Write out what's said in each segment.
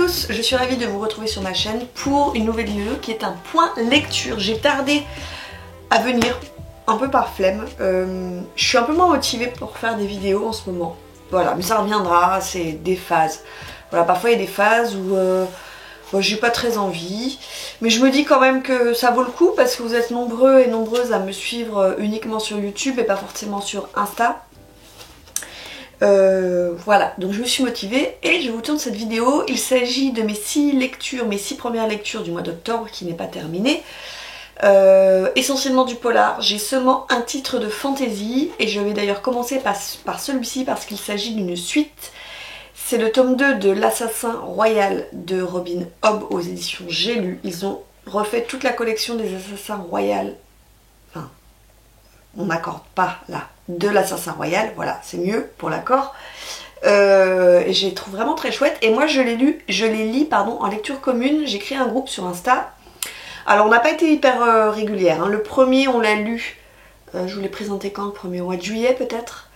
tous, je suis ravie de vous retrouver sur ma chaîne pour une nouvelle vidéo qui est un point lecture. J'ai tardé à venir, un peu par flemme. Je suis un peu moins motivée pour faire des vidéos en ce moment. Voilà, mais ça reviendra, c'est des phases. Voilà, parfois il y a des phases où j'ai pas très envie. Mais je me dis quand même que ça vaut le coup parce que vous êtes nombreux et nombreuses à me suivre uniquement sur YouTube et pas forcément sur Insta. Voilà, donc je me suis motivée et je vous tourne cette vidéo. Il s'agit de mes 6 lectures, mes 6 premières lectures du mois d'octobre qui n'est pas terminée. Essentiellement du polar. J'ai seulement un titre de fantasy et je vais d'ailleurs commencer par celui-ci parce qu'il s'agit d'une suite. C'est le tome 2 de l'Assassin Royal de Robin Hobb aux éditions J'ai lu. Ils ont refait toute la collection des Assassins Royal. Enfin, on n'accorde pas là. De l'Assassin Royal, voilà, c'est mieux pour l'accord. Et je les trouve vraiment très chouettes. Et moi je les lis en lecture commune. J'ai créé un groupe sur Insta. Alors on n'a pas été hyper régulière, hein. Le premier on l'a lu, je vous l'ai présenté quand, le premier, au mois de juillet peut-être.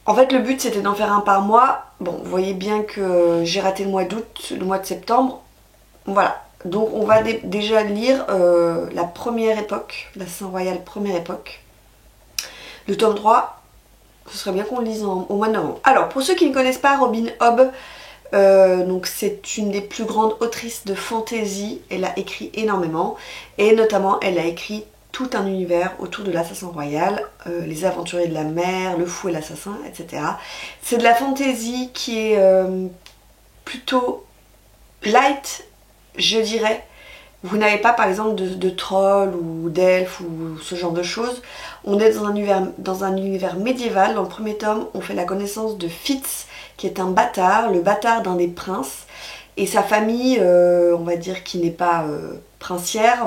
En fait le but c'était d'en faire un par mois. Bon, vous voyez bien que j'ai raté le mois d'août, le mois de septembre. Voilà, donc on va déjà lire la première époque, l'Assassin Royal première époque. Le tome 3, ce serait bien qu'on le lise au mois de novembre. Alors, pour ceux qui ne connaissent pas Robin Hobb, donc c'est une des plus grandes autrices de fantasy. Elle a écrit énormément. Et notamment, elle a écrit tout un univers autour de l'Assassin Royal, les aventuriers de la mer, le fou et l'assassin, etc. C'est de la fantasy qui est plutôt light, je dirais. Vous n'avez pas par exemple de trolls ou d'elfes ou ce genre de choses. On est dans un univers médiéval. Dans le premier tome, on fait la connaissance de Fitz, qui est un bâtard, le bâtard d'un des princes. Et sa famille, on va dire qui n'est pas princière,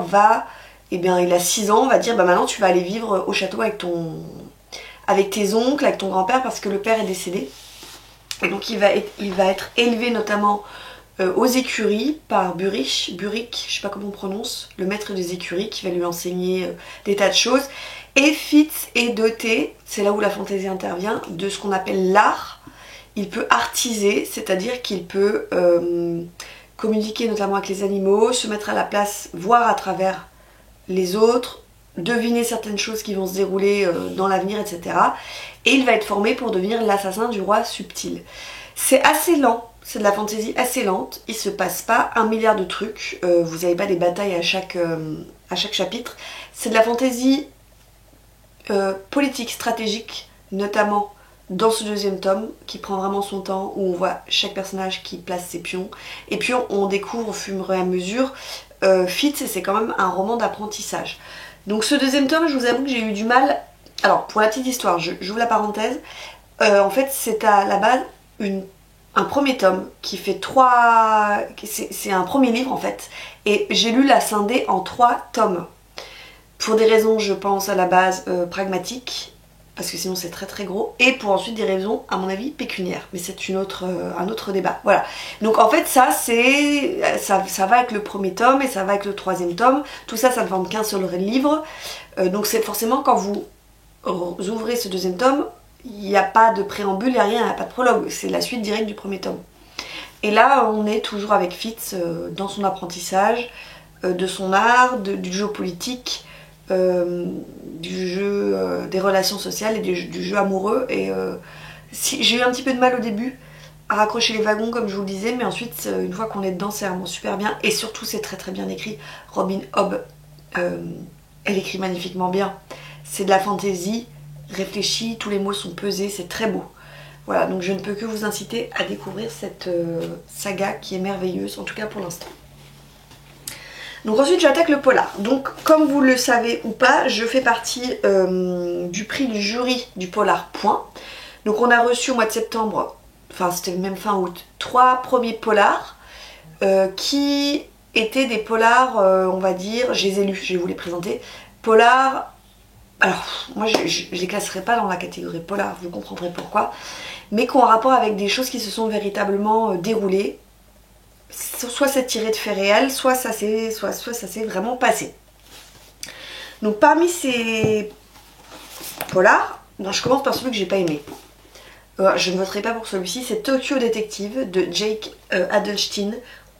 il a 6 ans, on va dire, maintenant tu vas aller vivre au château avec tes oncles, avec ton grand-père, parce que le père est décédé. Et donc il va être élevé notamment aux écuries par Buric, je sais pas comment on prononce, le maître des écuries qui va lui enseigner des tas de choses. Et Fitz est doté, c'est là où la fantaisie intervient, de ce qu'on appelle l'art. Il peut artiser, c'est-à-dire qu'il peut communiquer notamment avec les animaux, se mettre à la place, voir à travers les autres, deviner certaines choses qui vont se dérouler dans l'avenir, etc. Et il va être formé pour devenir l'assassin du roi subtil. C'est assez lent. C'est de la fantaisie assez lente, il se passe pas 1 milliard de trucs, vous n'avez pas des batailles à chaque chapitre. C'est de la fantaisie politique, stratégique, notamment dans ce deuxième tome, qui prend vraiment son temps, où on voit chaque personnage qui place ses pions. Et puis on découvre au fur et à mesure Fitz, et c'est quand même un roman d'apprentissage. Donc ce deuxième tome, je vous avoue que j'ai eu du mal. Alors pour la petite histoire, j'ouvre la parenthèse, en fait c'est à la base un premier tome qui fait 3... C'est un premier livre en fait. Et j'ai lu la scindée en 3 tomes. Pour des raisons, je pense, à la base pragmatiques. Parce que sinon c'est très très gros. Et pour ensuite des raisons, à mon avis, pécuniaires. Mais c'est un autre débat. Voilà. Donc en fait ça va avec le premier tome et ça va avec le 3e tome. Tout ça, ça ne forme qu'un seul livre. Donc c'est forcément quand vous ouvrez ce 2e tome, il n'y a pas de préambule, il n'y a rien, il n'y a pas de prologue, c'est la suite directe du premier tome. Et là, on est toujours avec Fitz dans son apprentissage, de son art, du jeu politique, du jeu des relations sociales et du jeu amoureux. Et j'ai eu un petit peu de mal au début à raccrocher les wagons, comme je vous le disais, mais ensuite, une fois qu'on est dedans, c'est vraiment super bien. Et surtout, c'est très très bien écrit. Robin Hobb, elle écrit magnifiquement bien. C'est de la fantaisie réfléchi, tous les mots sont pesés, c'est très beau. Voilà, donc je ne peux que vous inciter à découvrir cette saga qui est merveilleuse, en tout cas pour l'instant. Donc ensuite j'attaque le polar. Donc comme vous le savez ou pas, je fais partie du prix du jury du polar point. Donc on a reçu au mois de septembre, enfin c'était même fin août, 3 premiers polars qui étaient des polars, on va dire, je les ai lus, je vais vous les présenter. Polars. Alors, moi je les classerai pas dans la catégorie polar, vous comprendrez pourquoi, mais qui ont un rapport avec des choses qui se sont véritablement déroulées. Soit c'est tiré de faits réels, soit ça s'est vraiment passé. Donc parmi ces polars, je commence par celui que j'ai pas aimé. Je ne voterai pas pour celui-ci, c'est Tokyo Detective de Jake Adelstein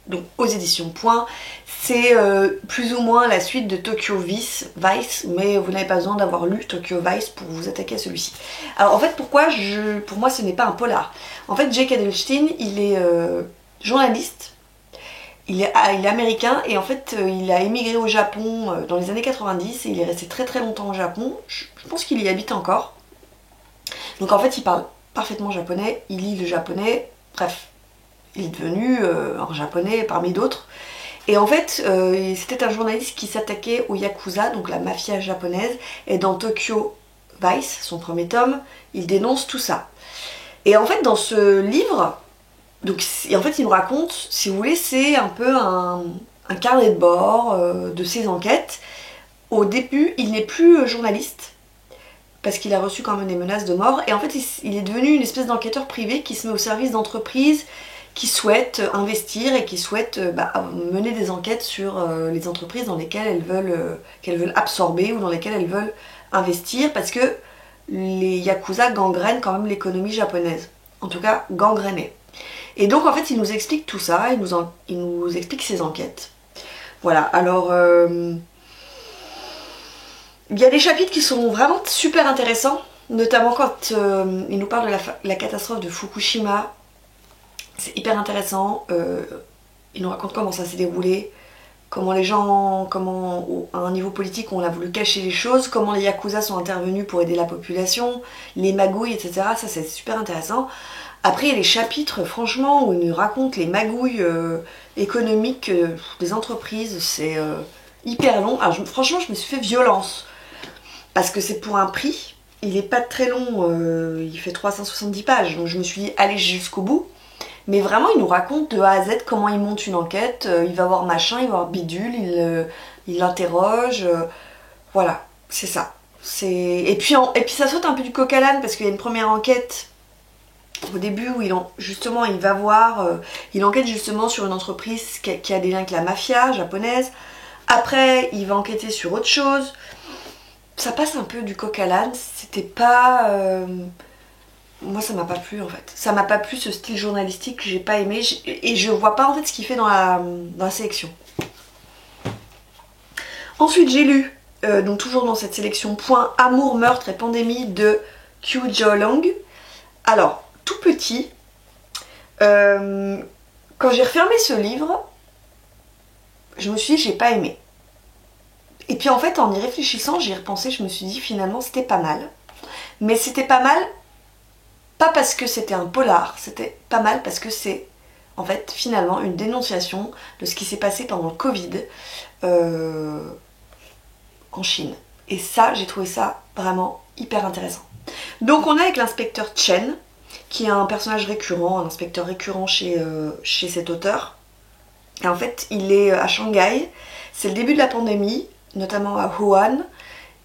donc aux éditions Point. C'est plus ou moins la suite de Tokyo Vice, mais vous n'avez pas besoin d'avoir lu Tokyo Vice pour vous attaquer à celui-ci. Alors en fait, pour moi ce n'est pas un polar. En fait, Jake Edelstein, il est journaliste, il est américain et en fait il a émigré au Japon dans les années 90 et il est resté très très longtemps au Japon. Je pense qu'il y habite encore. Donc en fait il parle parfaitement japonais, il lit le japonais, bref, il est devenu un japonais parmi d'autres. Et en fait, c'était un journaliste qui s'attaquait au Yakuza, donc la mafia japonaise, et dans Tokyo Vice, son premier tome, il dénonce tout ça. Et en fait, dans ce livre, donc, en fait, il nous raconte, si vous voulez, c'est un peu un carnet de bord de ses enquêtes. Au début, il n'est plus journaliste, parce qu'il a reçu quand même des menaces de mort, et en fait, il est devenu une espèce d'enquêteur privé qui se met au service d'entreprises qui souhaitent investir et qui souhaitent mener des enquêtes sur les entreprises dans lesquelles qu'elles veulent absorber ou dans lesquelles elles veulent investir parce que les Yakuza gangrènent quand même l'économie japonaise. En tout cas, gangrénée. Et donc en fait, il nous explique tout ça, il nous explique ses enquêtes. Voilà, alors... il y a des chapitres qui sont vraiment super intéressants, notamment quand il nous parle de la catastrophe de Fukushima. C'est hyper intéressant, il nous raconte comment ça s'est déroulé, comment les gens, à un niveau politique on a voulu cacher les choses, comment les Yakuza sont intervenus pour aider la population, les magouilles, etc. Ça c'est super intéressant. Après il y a les chapitres franchement où il nous raconte les magouilles économiques des entreprises, c'est hyper long. Alors franchement je me suis fait violence, parce que c'est pour un prix, il est pas très long, il fait 370 pages, donc je me suis dit allez jusqu'au bout. Mais vraiment, il nous raconte de A à Z comment il monte une enquête, il va voir machin, il va voir bidule, il l'interroge, voilà, c'est ça. Et puis ça saute un peu du coq à l'âne parce qu'il y a une première enquête au début où il enquête justement sur une entreprise qui a des liens avec la mafia japonaise. Après, il va enquêter sur autre chose. Ça passe un peu du coq à l'âne, c'était pas... Moi ça m'a pas plu en fait. Ça m'a pas plu ce style journalistique, j'ai pas aimé et je vois pas en fait ce qu'il fait dans la sélection. Ensuite j'ai lu, donc toujours dans cette sélection, Point, Amour, Meurtre et Pandémie de Kyu Jo-long. Alors, tout petit, quand j'ai refermé ce livre, je me suis dit j'ai pas aimé. Et puis en fait en y réfléchissant, j'y ai repensé, je me suis dit finalement c'était pas mal. Mais c'était pas mal pas parce que c'était un polar, c'était pas mal parce que c'est en fait finalement une dénonciation de ce qui s'est passé pendant le Covid en Chine. Et ça, j'ai trouvé ça vraiment hyper intéressant. Donc on est avec l'inspecteur Chen, qui est un personnage récurrent, un inspecteur récurrent chez cet auteur. Et en fait, il est à Shanghai, c'est le début de la pandémie, notamment à Wuhan.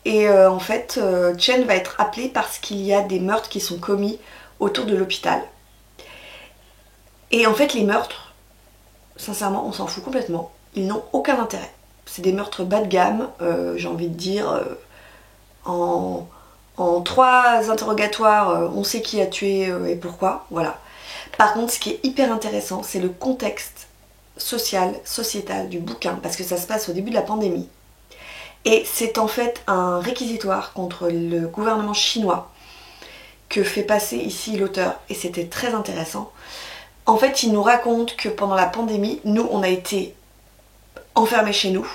Et en fait, Chen va être appelé parce qu'il y a des meurtres qui sont commis autour de l'hôpital. Et en fait les meurtres, sincèrement on s'en fout complètement, ils n'ont aucun intérêt. C'est des meurtres bas de gamme, j'ai envie de dire, en 3 interrogatoires, on sait qui a tué et pourquoi, voilà. Par contre ce qui est hyper intéressant, c'est le contexte social, sociétal du bouquin, parce que ça se passe au début de la pandémie. Et c'est en fait un réquisitoire contre le gouvernement chinois que fait passer ici l'auteur, et c'était très intéressant. En fait, il nous raconte que pendant la pandémie, nous, on a été enfermés chez nous.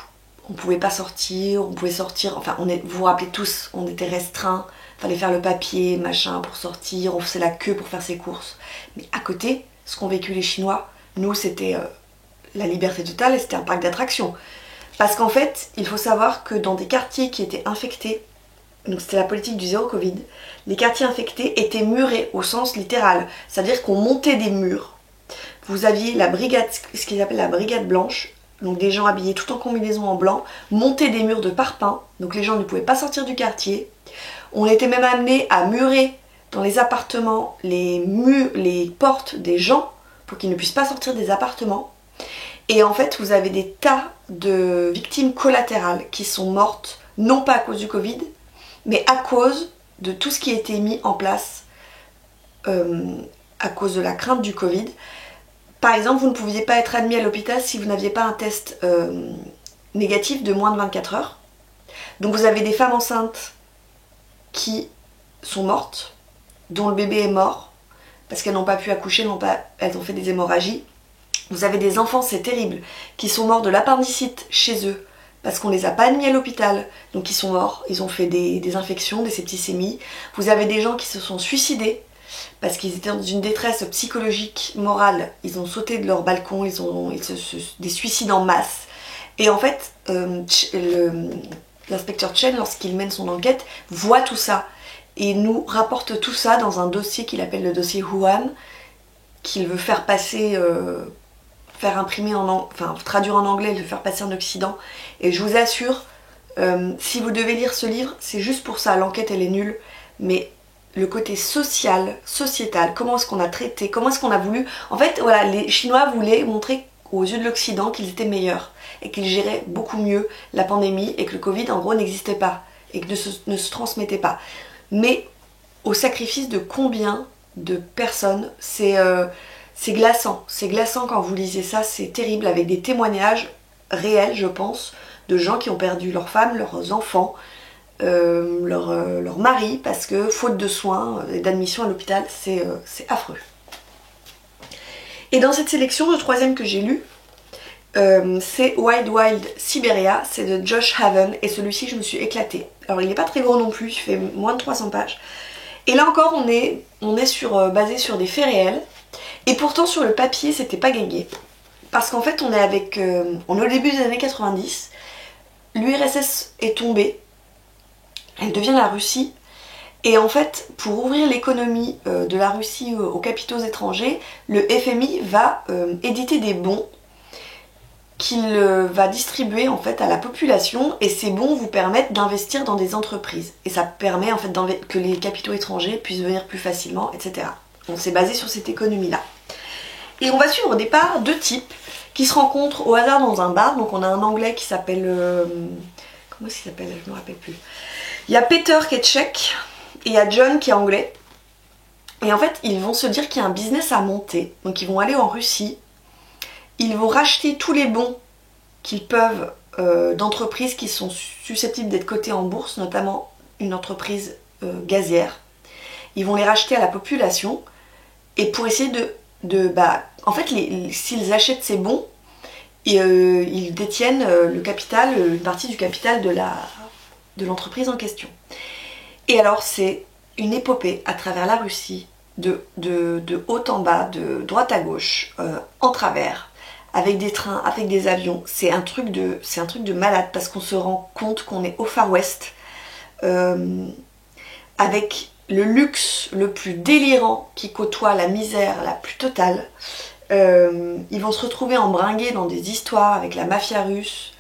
On pouvait pas sortir, on pouvait sortir, enfin, vous vous rappelez tous, on était restreints, fallait faire le papier, machin, pour sortir, on faisait la queue pour faire ses courses. Mais à côté, ce qu'ont vécu les Chinois, nous, c'était la liberté totale et c'était un parc d'attractions. Parce qu'en fait, il faut savoir que dans des quartiers qui étaient infectés, donc c'était la politique du zéro Covid, les quartiers infectés étaient murés au sens littéral, c'est-à-dire qu'on montait des murs. Vous aviez la brigade, ce qu'ils appellent la brigade blanche, donc des gens habillés tout en combinaison en blanc, montaient des murs de parpaing, donc les gens ne pouvaient pas sortir du quartier. On était même amené à murer dans les appartements les portes des gens pour qu'ils ne puissent pas sortir des appartements. Et en fait, vous avez des tas de victimes collatérales qui sont mortes, non pas à cause du Covid, mais à cause de tout ce qui a été mis en place à cause de la crainte du Covid. Par exemple, vous ne pouviez pas être admis à l'hôpital si vous n'aviez pas un test négatif de moins de 24 heures. Donc vous avez des femmes enceintes qui sont mortes, dont le bébé est mort, parce qu'elles n'ont pas pu accoucher, elles ont fait des hémorragies. Vous avez des enfants, c'est terrible, qui sont morts de l'appendicite chez eux, parce qu'on les a pas admis à l'hôpital, donc ils sont morts, ils ont fait des infections, des septicémies. Vous avez des gens qui se sont suicidés, parce qu'ils étaient dans une détresse psychologique, morale, ils ont sauté de leur balcon, des suicides en masse. Et en fait, l'inspecteur Chen, lorsqu'il mène son enquête, voit tout ça et nous rapporte tout ça dans un dossier qu'il appelle le dossier Wuhan, qu'il veut faire passer, faire imprimer traduire en anglais et le faire passer en Occident. Et je vous assure, si vous devez lire ce livre, c'est juste pour ça. L'enquête elle est nulle, mais le côté social, sociétal, comment est-ce qu'on a traité, comment est-ce qu'on a voulu... En fait, voilà, les Chinois voulaient montrer aux yeux de l'Occident qu'ils étaient meilleurs et qu'ils géraient beaucoup mieux la pandémie et que le Covid en gros n'existait pas et que ne se transmettait pas. Mais au sacrifice de combien de personnes, c'est glaçant. C'est glaçant quand vous lisez ça, c'est terrible, avec des témoignages réels, je pense, de gens qui ont perdu leurs femmes, leurs enfants, leur mari, parce que faute de soins et d'admission à l'hôpital, c'est affreux. Et dans cette sélection, le troisième que j'ai lu, c'est Wild Wild Siberia, c'est de Josh Haven, et celui-ci je me suis éclatée. Alors il n'est pas très gros non plus, il fait moins de 300 pages. Et là encore on est basé sur des faits réels, et pourtant sur le papier c'était pas gagné. Parce qu'en fait on est au début des années 90, l'URSS est tombée, elle devient la Russie, et en fait pour ouvrir l'économie de la Russie aux capitaux étrangers, le FMI va éditer des bons qu'il va distribuer en fait à la population, et ces bons vous permettent d'investir dans des entreprises et ça permet en fait que les capitaux étrangers puissent venir plus facilement, etc. On s'est basé sur cette économie là. Et on va suivre au départ deux types qui se rencontrent au hasard dans un bar. Donc on a un anglais qui s'appelle... comment il s'appelle? Je me rappelle plus. Il y a Peter qui est tchèque et il y a John qui est anglais. Et en fait ils vont se dire qu'il y a un business à monter. Donc ils vont aller en Russie. Ils vont racheter tous les bons qu'ils peuvent d'entreprises qui sont susceptibles d'être cotées en bourse, notamment une entreprise gazière. Ils vont les racheter à la population, et pour essayer en fait, s'ils achètent ces bons, ils détiennent le capital, une partie du capital de l'entreprise en question. Et alors c'est une épopée à travers la Russie, de haut en bas, de droite à gauche, en travers, avec des trains, avec des avions. C'est un truc de malade, parce qu'on se rend compte qu'on est au Far West, avec le luxe le plus délirant qui côtoie la misère la plus totale. Ils vont se retrouver embringués dans des histoires avec la mafia russe,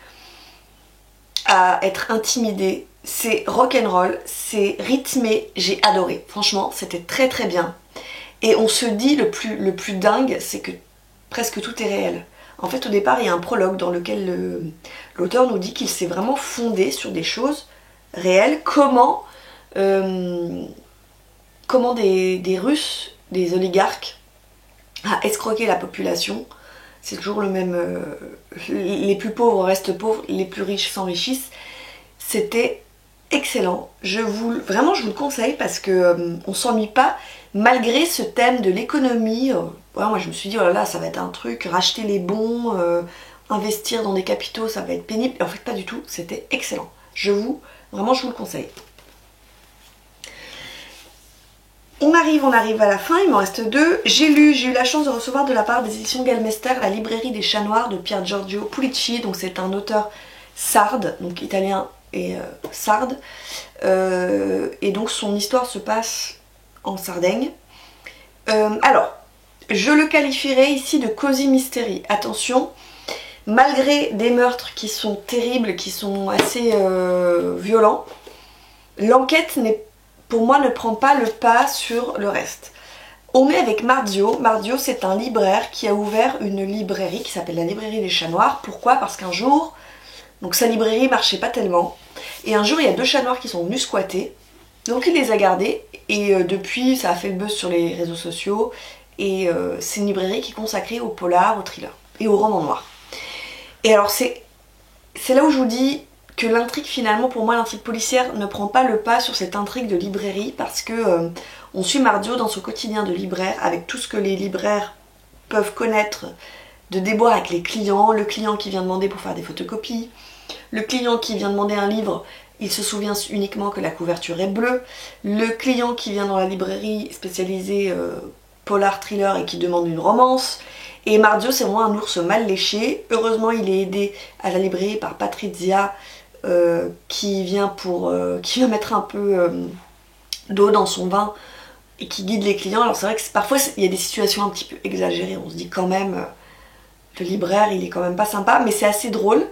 à être intimidés. C'est rock'n'roll, c'est rythmé, j'ai adoré. Franchement, c'était très très bien. Et on se dit, le plus dingue, c'est que presque tout est réel. En fait, au départ, il y a un prologue dans lequel l'auteur nous dit qu'il s'est vraiment fondé sur des choses réelles. Comment des Russes, des oligarques, a escroqué la population. C'est toujours le même... les plus pauvres restent pauvres, les plus riches s'enrichissent. C'était excellent. Vraiment, je vous le conseille parce que on s'ennuie pas, malgré ce thème de l'économie. Voilà, moi je me suis dit, oh là là, ça va être un truc, racheter les bons, investir dans des capitaux, ça va être pénible. Et en fait, pas du tout, c'était excellent. Vraiment, je vous le conseille. On arrive à la fin, il m'en reste deux. J'ai eu la chance de recevoir de la part des éditions Galmester La librairie des chats noirs de Pier Giorgio Pulici. Donc c'est un auteur sarde, donc italien et sarde. Et donc son histoire se passe en Sardaigne. Alors, je le qualifierais ici de cozy mystery. Attention, malgré des meurtres qui sont terribles, qui sont assez violents, l'enquête pour moi ne prend pas le pas sur le reste. On est avec Marzio. Marzio, c'est un libraire qui a ouvert une librairie qui s'appelle la librairie des chats noirs. Pourquoi? Parce qu'un jour, donc sa librairie marchait pas tellement, et un jour il y a deux chats noirs qui sont venus squatter, donc il les a gardés, et depuis ça a fait le buzz sur les réseaux sociaux, Et c'est une librairie qui est consacrée au polar, au thriller et au roman noir. Et alors c'est là où je vous dis que l'intrigue finalement, pour moi l'intrigue policière ne prend pas le pas sur cette intrigue de librairie parce que on suit Mardio dans son quotidien de libraire avec tout ce que les libraires peuvent connaître de déboires avec les clients, le client qui vient demander pour faire des photocopies, le client qui vient demander un livre, il se souvient uniquement que la couverture est bleue, le client qui vient dans la librairie spécialisée polar thriller et qui demande une romance. Et Mardio, c'est vraiment un ours mal léché. Heureusement, il est aidé à la librairie par Patrizia qui vient mettre un peu d'eau dans son vin et qui guide les clients. Alors c'est vrai que parfois il y a des situations un petit peu exagérées, on se dit quand même le libraire il est quand même pas sympa, mais c'est assez drôle.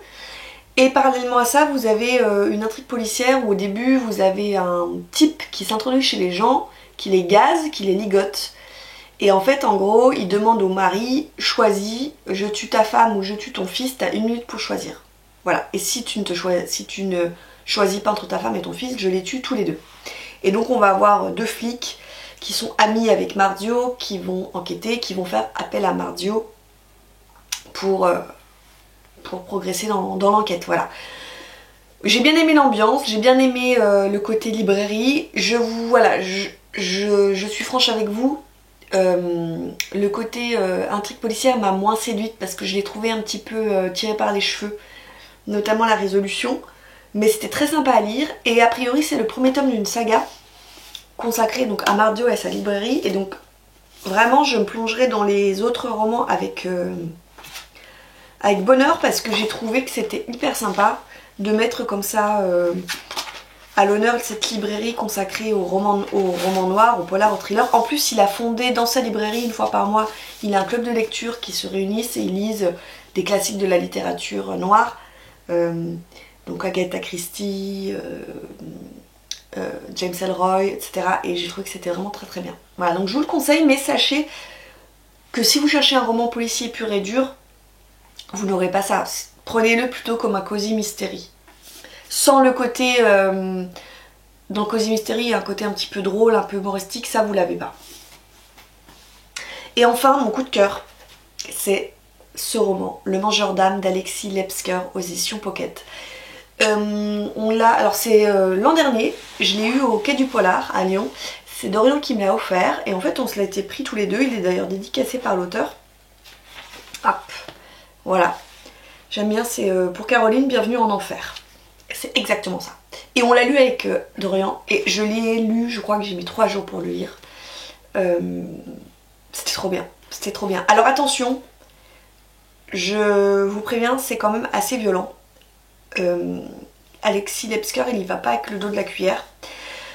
Et parallèlement à ça, vous avez une intrigue policière où au début vous avez un type qui s'introduit chez les gens, qui les gaze, qui les ligote. Et en fait, en gros, il demande au mari, choisis, je tue ta femme ou je tue ton fils, t'as 1 minute pour choisir. Voilà, et si tu ne choisis pas entre ta femme et ton fils, je les tue tous les deux. Et donc on va avoir 2 flics qui sont amis avec Mardio, qui vont enquêter, qui vont faire appel à Mardio pour progresser dans l'enquête, voilà. J'ai bien aimé l'ambiance, j'ai bien aimé le côté librairie. Je suis franche avec vous. Le côté intrigue policière m'a moins séduite parce que je l'ai trouvé un petit peu tiré par les cheveux, notamment la résolution. Mais c'était très sympa à lire et a priori c'est le premier tome d'une saga consacrée donc à Mardio et à sa librairie. Et donc vraiment je me plongerai dans les autres romans avec bonheur parce que j'ai trouvé que c'était hyper sympa de mettre comme ça à l'honneur cette librairie consacrée au roman noir, au polar, au thriller. En plus, il a fondé dans sa librairie, 1 fois par mois, il a un club de lecture qui se réunissent et ils lisent des classiques de la littérature noire. Donc Agatha Christie, James Ellroy, etc. Et j'ai trouvé que c'était vraiment très très bien. Voilà, donc je vous le conseille, mais sachez que si vous cherchez un roman policier pur et dur, vous n'aurez pas ça. Prenez-le plutôt comme un cozy mystery. Sans le côté... dans Cozy Mystery, il y a un côté un petit peu drôle, un peu humoristique, ça vous l'avez pas. Et enfin, mon coup de cœur, c'est ce roman, Le Mangeur d'âme d'Alexis Lepsker aux éditions Pocket. Alors c'est l'an dernier, je l'ai eu au Quai du Polar à Lyon. C'est Dorian qui me l'a offert et en fait on se l'a été pris tous les deux. Il est d'ailleurs dédicacé par l'auteur. Hop, voilà. J'aime bien, c'est pour Caroline, Bienvenue en Enfer. C'est exactement ça. Et on l'a lu avec Dorian et je l'ai lu, je crois que j'ai mis 3 jours pour le lire. C'était trop bien, c'était trop bien. Alors attention, je vous préviens, c'est quand même assez violent. Alexis Lepsker, il y va pas avec le dos de la cuillère.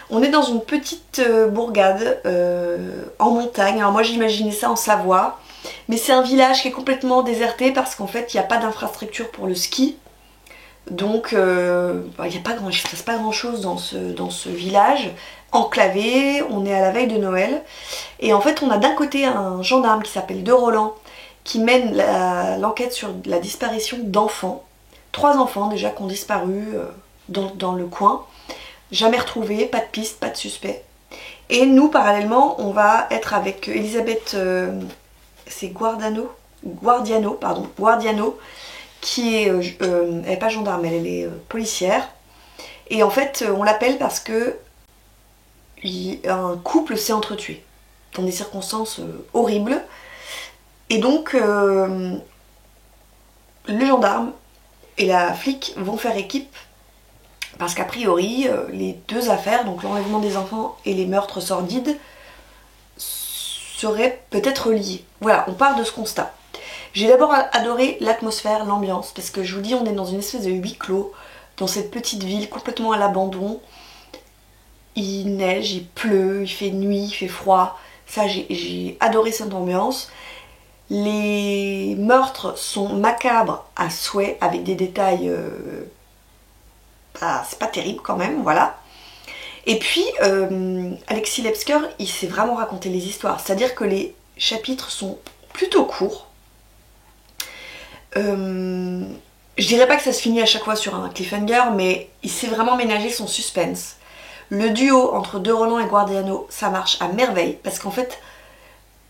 On est dans une petite bourgade en montagne. Alors moi j'imaginais ça en Savoie, mais c'est un village qui est complètement déserté parce qu'en fait il n'y a pas d'infrastructure pour le ski. Donc il ne se passe pas grand chose dans ce village enclavé. On est à la veille de Noël et en fait on a d'un côté un gendarme qui s'appelle De Roland qui mène l'enquête sur la disparition d'enfants. 3 enfants déjà qui ont disparu dans le coin, jamais retrouvés, pas de piste, pas de suspect. Et nous parallèlement on va être avec Elisabeth, c'est Guardiano, qui est, elle n'est pas gendarme, elle est policière. Et en fait, on l'appelle parce que un couple s'est entretué dans des circonstances horribles. Et donc, le gendarme et la flic vont faire équipe parce qu'a priori, les 2 affaires, donc l'enlèvement des enfants et les meurtres sordides, seraient peut-être liés. Voilà, on part de ce constat. J'ai d'abord adoré l'atmosphère, l'ambiance, parce que je vous dis, on est dans une espèce de huis clos, dans cette petite ville complètement à l'abandon. Il neige, il pleut, il fait nuit, il fait froid. Ça, j'ai adoré cette ambiance. Les meurtres sont macabres à souhait, avec des détails... c'est pas terrible quand même, voilà. Et puis, Alexis Lepsker, il sait vraiment raconter les histoires. C'est-à-dire que les chapitres sont plutôt courts. Je dirais pas que ça se finit à chaque fois sur un cliffhanger, mais il sait vraiment ménager son suspense. Le duo entre De Roland et Guardiano, ça marche à merveille, parce qu'en fait,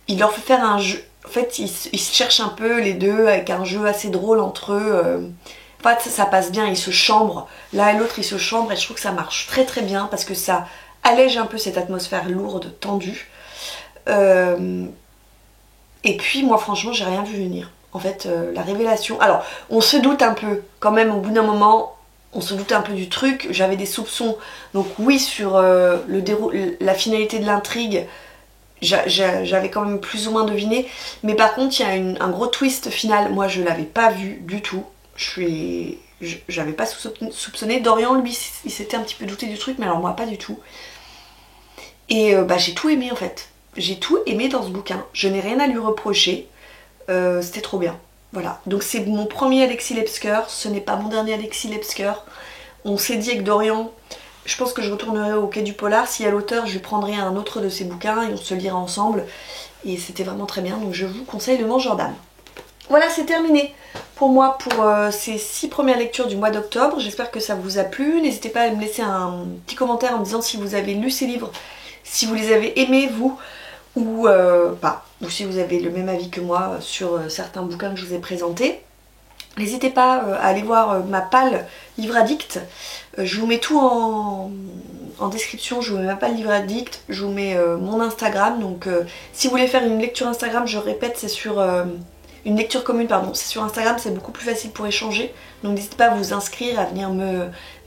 il leur fait faire un jeu. En fait, ils se cherchent un peu les deux avec un jeu assez drôle entre eux. En fait, ça passe bien, ils se chambrent. L'un et l'autre, ils se chambrent et je trouve que ça marche très très bien parce que ça allège un peu cette atmosphère lourde, tendue. Et puis, moi, franchement, j'ai rien vu venir. En fait, la révélation... Alors, on se doute un peu, quand même, au bout d'un moment, on se doute un peu du truc. J'avais des soupçons, donc oui, sur la finalité de l'intrigue, j'avais quand même plus ou moins deviné. Mais par contre, il y a un gros twist final. Moi, je l'avais pas vu du tout. J'avais pas soupçonné. Dorian, lui, il s'était un petit peu douté du truc, mais alors moi, pas du tout. Et j'ai tout aimé, en fait. J'ai tout aimé dans ce bouquin. Je n'ai rien à lui reprocher. C'était trop bien. Voilà. Donc c'est mon premier Alexis Lepsker. Ce n'est pas mon dernier Alexis Lepsker. On s'est dit avec Dorian, je pense que je retournerai au Quai du Polar. S'il y a l'auteur, je lui prendrai un autre de ses bouquins et on se lira ensemble. Et c'était vraiment très bien. Donc je vous conseille Le Mangeur d'âme. Voilà, c'est terminé pour moi pour ces 6 premières lectures du mois d'octobre. J'espère que ça vous a plu. N'hésitez pas à me laisser un petit commentaire en me disant si vous avez lu ces livres, si vous les avez aimés, vous, ou pas, ou si vous avez le même avis que moi sur certains bouquins que je vous ai présentés. N'hésitez pas à aller voir ma palle Livre Addict. Je vous mets tout en description, je vous mets ma palle Livre Addict, je vous mets mon Instagram. Donc si vous voulez faire une lecture Instagram, je répète, c'est sur... une lecture commune, pardon, c'est sur Instagram, c'est beaucoup plus facile pour échanger. Donc n'hésitez pas à vous inscrire, à venir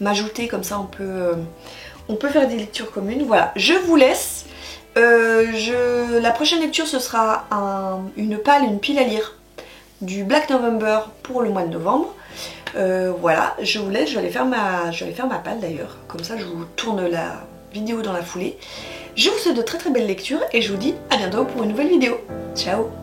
m'ajouter, comme ça on peut faire des lectures communes. Voilà, je vous laisse. La prochaine lecture, ce sera une pile à lire du Black November pour le mois de novembre. Voilà, je vous laisse, je vais aller faire ma palle d'ailleurs. Comme ça, je vous tourne la vidéo dans la foulée. Je vous souhaite de très très belles lectures et je vous dis à bientôt pour une nouvelle vidéo. Ciao!